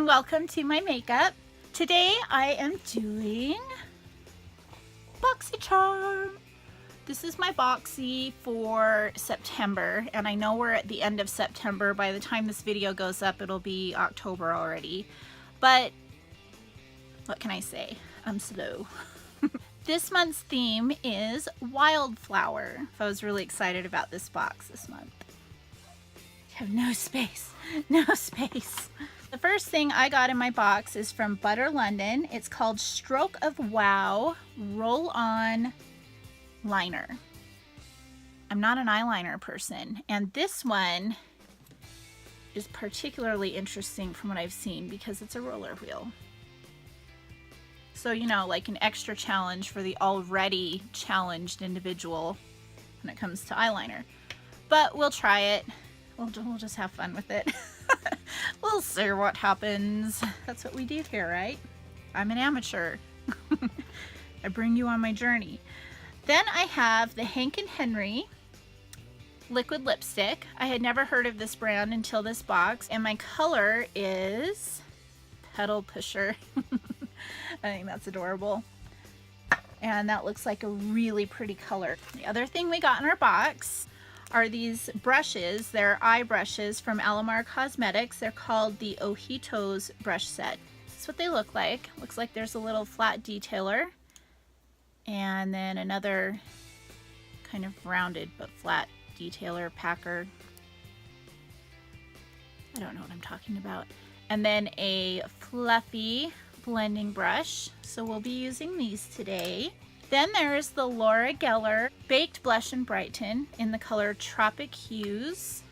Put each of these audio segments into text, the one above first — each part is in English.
welcome to my makeup. Today I am doing Boxycharm. This is my Boxy for September, and I know we're at the end of September. By the time this video goes up, it'll be October already. But what can I say? I'm slow. This month's theme is Wildflower. I was really excited about this box this month. I have no space, no space. The first thing I got in my box is from Butter London. It's called Stroke of Wow Roll-On Liner. I'm not an eyeliner person, and this one is particularly interesting from what I've seen because it's a roller wheel. So, you know, like an extra challenge for the already challenged individual when it comes to eyeliner. But we'll try it. We'll just have fun with it. We'll see what happens. That's what we do here, right? I'm an amateur. I bring you on my journey. Then I have the Hank & Henry liquid lipstick. I had never heard of this brand until this box, and my color is Petal Pusher. I think that's adorable. And that looks like a really pretty color. The other thing we got in our box are these brushes. They're eye brushes from Alamar Cosmetics. They're called the Ojitos brush set. This is what they look like. Looks like there's a little flat detailer and then another kind of rounded but flat detailer packer. I don't know what I'm talking about. And then a fluffy blending brush. So we'll be using these today. Then there's the Laura Geller Baked Blush-n-Brighten in the color Tropic Hues.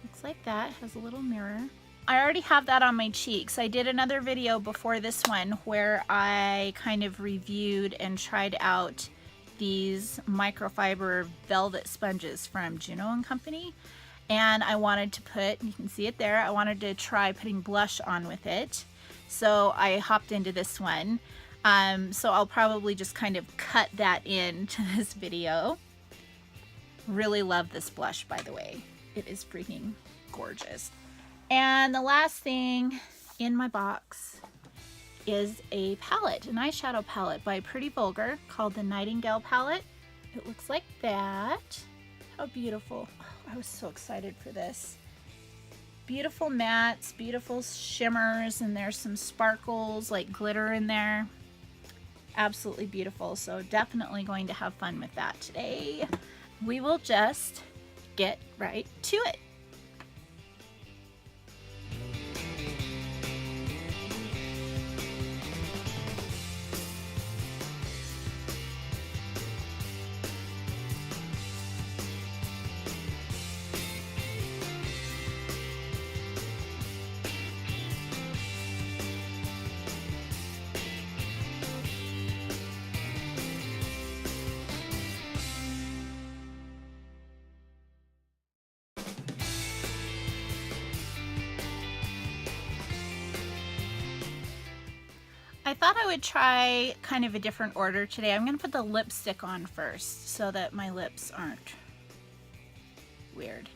Looks like that, has a little mirror. I already have that on my cheeks. I did another video before this one where I kind of reviewed and tried out these microfiber velvet sponges from Juno & Company. And I wanted to put, you can see it there, I wanted to try putting blush on with it. So I hopped into this one. So I'll probably just kind of cut that into this video. Really love this blush, by the way. It is freaking gorgeous. And the last thing in my box is a palette, an eyeshadow palette by Pretty Vulgar called the Nightingale palette. It looks like that. How beautiful. Oh, I was so excited for this. Beautiful mattes, beautiful shimmers, and there's some sparkles like glitter in there. Absolutely beautiful. So definitely going to have fun with that today. We will just get right to it. I thought I would try kind of a different order today. I'm going to put the lipstick on first so that my lips aren't weird.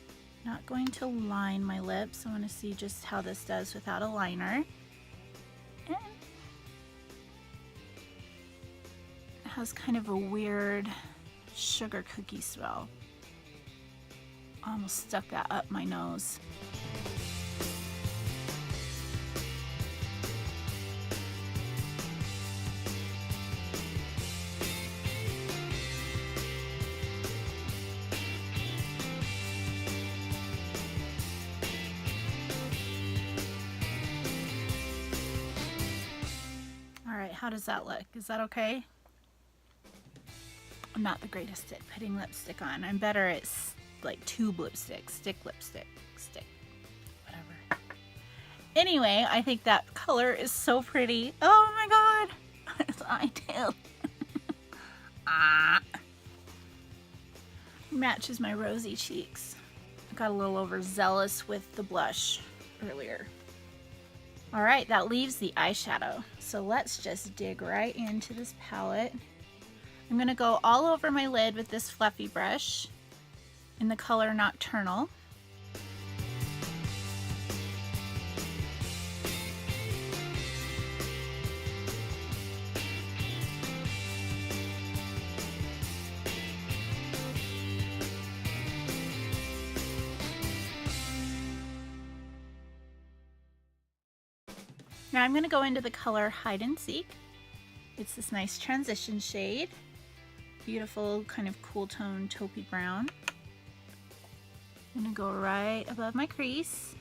Not going to line my lips. I want to see just how this does without a liner. And it has kind of a weird sugar cookie smell. Almost stuck that up my nose. How does that look? Is that okay? I'm not the greatest at putting lipstick on. I'm better at like tube lipstick, stick, whatever. Anyway, I think that color is so pretty. Oh my god! It's ideal. Matches my rosy cheeks. I got a little overzealous with the blush earlier. All right, that leaves the eyeshadow. So let's just dig right into this palette. I'm gonna go all over my lid with this fluffy brush in the color Nocturnal. Now I'm going to go into the color Hide and Seek. It's this nice transition shade. Beautiful kind of cool tone taupey brown. I'm going to go right above my crease.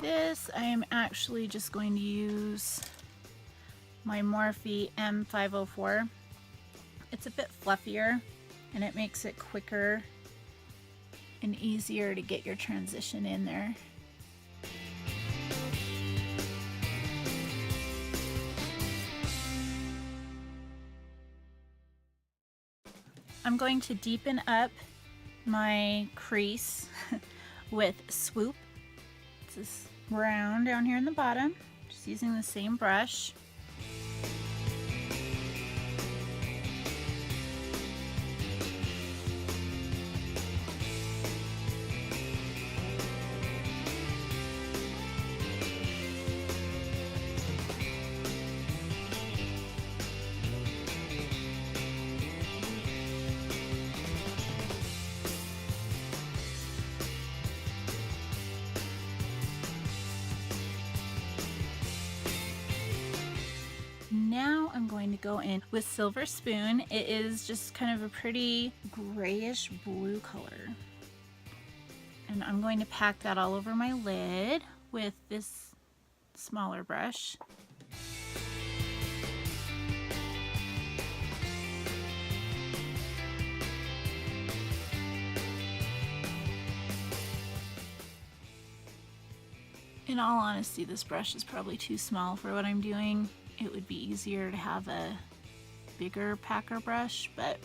This, I am actually just going to use my Morphe M504. It's a bit fluffier and it makes it quicker and easier to get your transition in there. I'm going to deepen up my crease with Swoop. It's this brown down here in the bottom, just using the same brush. Now I'm going to go in with Silver Spoon. It is just kind of a pretty grayish blue color. And I'm going to pack that all over my lid with this smaller brush. In all honesty, this brush is probably too small for what I'm doing. It would be easier to have a bigger packer brush, but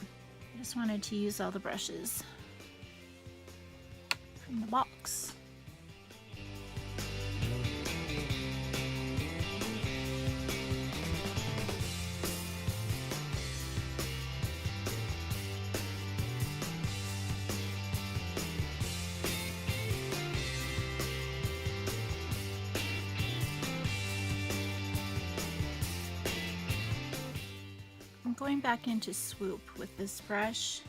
I just wanted to use all the brushes from the box. Going back into Swoop with this brush,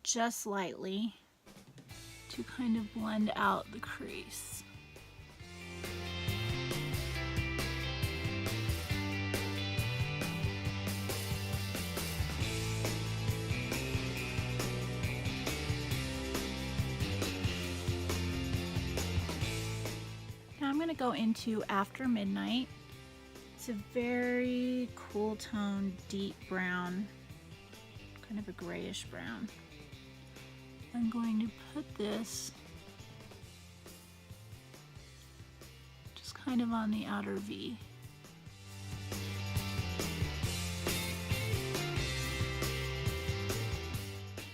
just lightly, to kind of blend out the crease. Now I'm going to go into After Midnight. It's a very cool tone, deep brown, kind of a grayish brown. I'm going to put this just kind of on the outer V.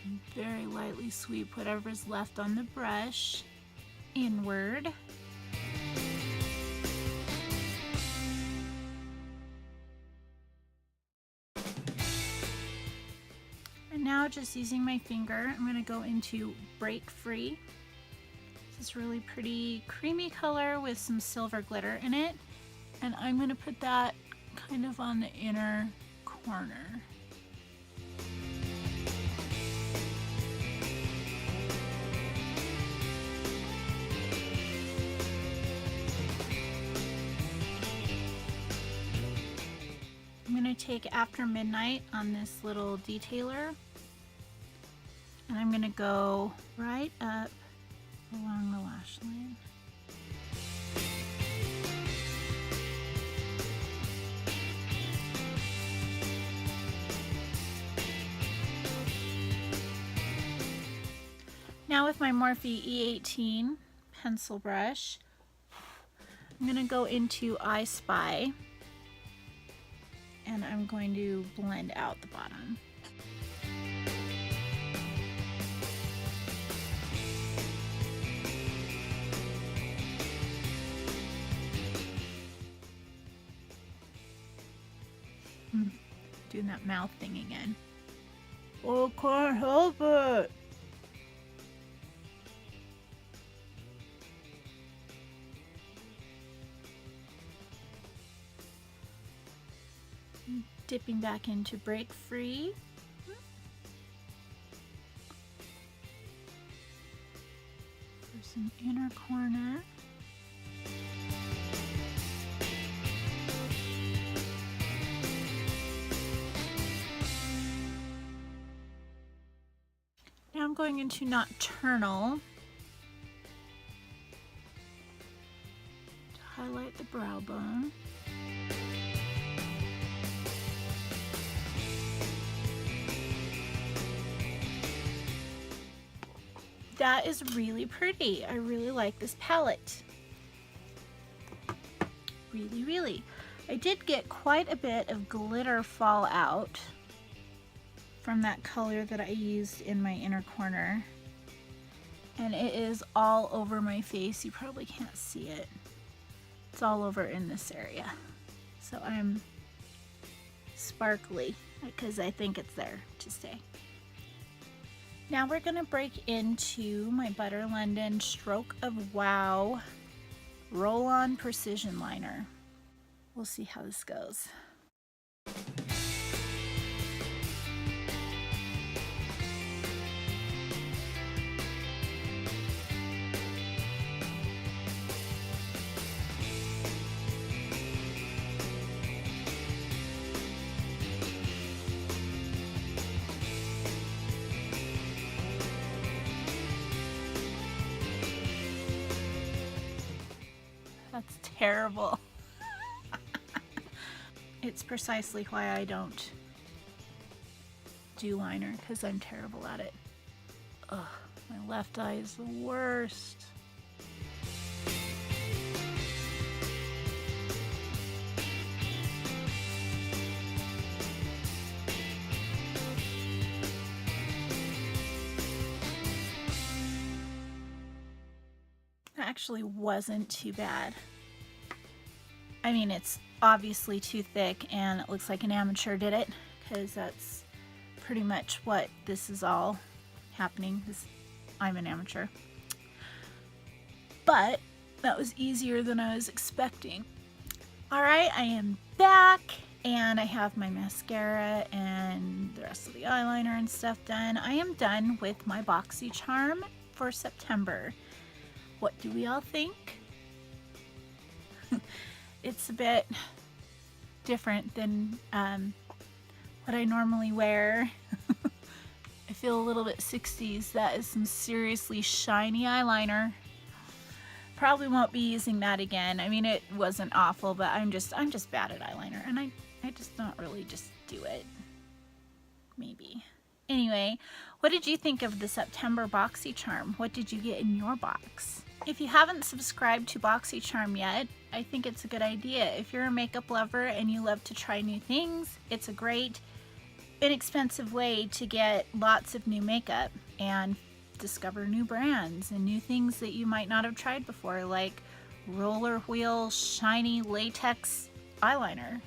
And very lightly sweep whatever's left on the brush inward. Now just using my finger, I'm going to go into Break Free. This is really pretty creamy color with some silver glitter in it, and I'm going to put that kind of on the inner corner. I'm going to take After Midnight on this little detailer, and I'm going to go right up along the lash line. Now with my Morphe E18 pencil brush, I'm going to go into I Spy, and I'm going to blend out the bottom. Doing that mouth thing again. Oh, can't help it. Dipping back into Break Free. For some inner corner. Now I'm going into Nocturnal to highlight the brow bone. That is really pretty. I really like this palette. Really, really. I did get quite a bit of glitter fall out from that color that I used in my inner corner. And it is all over my face. You probably can't see it. It's all over in this area. So I'm sparkly because I think it's there to stay. Now we're gonna break into my Butter London Stroke of Wow Roll-On Precision Liner. We'll see how this goes. That's terrible. It's precisely why I don't do liner, because I'm terrible at it. Ugh, my left eye is the worst. That actually wasn't too bad. I mean, it's obviously too thick and it looks like an amateur did it, because that's pretty much what this is all happening. I'm an amateur. But that was easier than I was expecting. Alright, I am back and I have my mascara and the rest of the eyeliner and stuff done. I am done with my Boxycharm for September. What do we all think? It's a bit different than what I normally wear. I feel a little bit 60s. That is some seriously shiny eyeliner. Probably won't be using that again. I mean, it wasn't awful, but I'm just bad at eyeliner, and I just don't really just do it. Maybe. Anyway, what did you think of the September Boxycharm? What did you get in your box? If you haven't subscribed to Boxycharm yet, I think it's a good idea. If you're a makeup lover and you love to try new things, it's a great, inexpensive way to get lots of new makeup and discover new brands and new things that you might not have tried before, like roller wheel shiny latex eyeliner.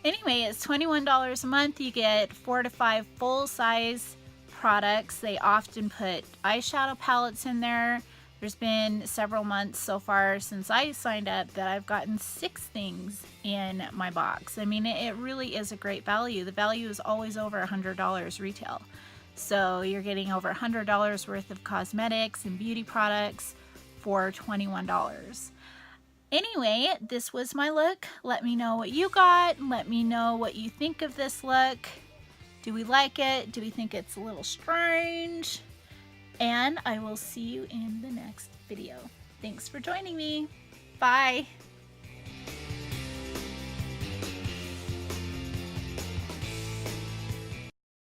Anyway, it's $21 a month. You get 4 to 5 full-size products. They often put eyeshadow palettes in there. There's been several months so far since I signed up that I've gotten 6 things in my box. I mean, it really is a great value. The value is always over $100 retail. So you're getting over $100 worth of cosmetics and beauty products for $21. Anyway, this was my look. Let me know what you got. Let me know what you think of this look. Do we like it? Do we think it's a little strange? And I will see you in the next video. Thanks for joining me. Bye.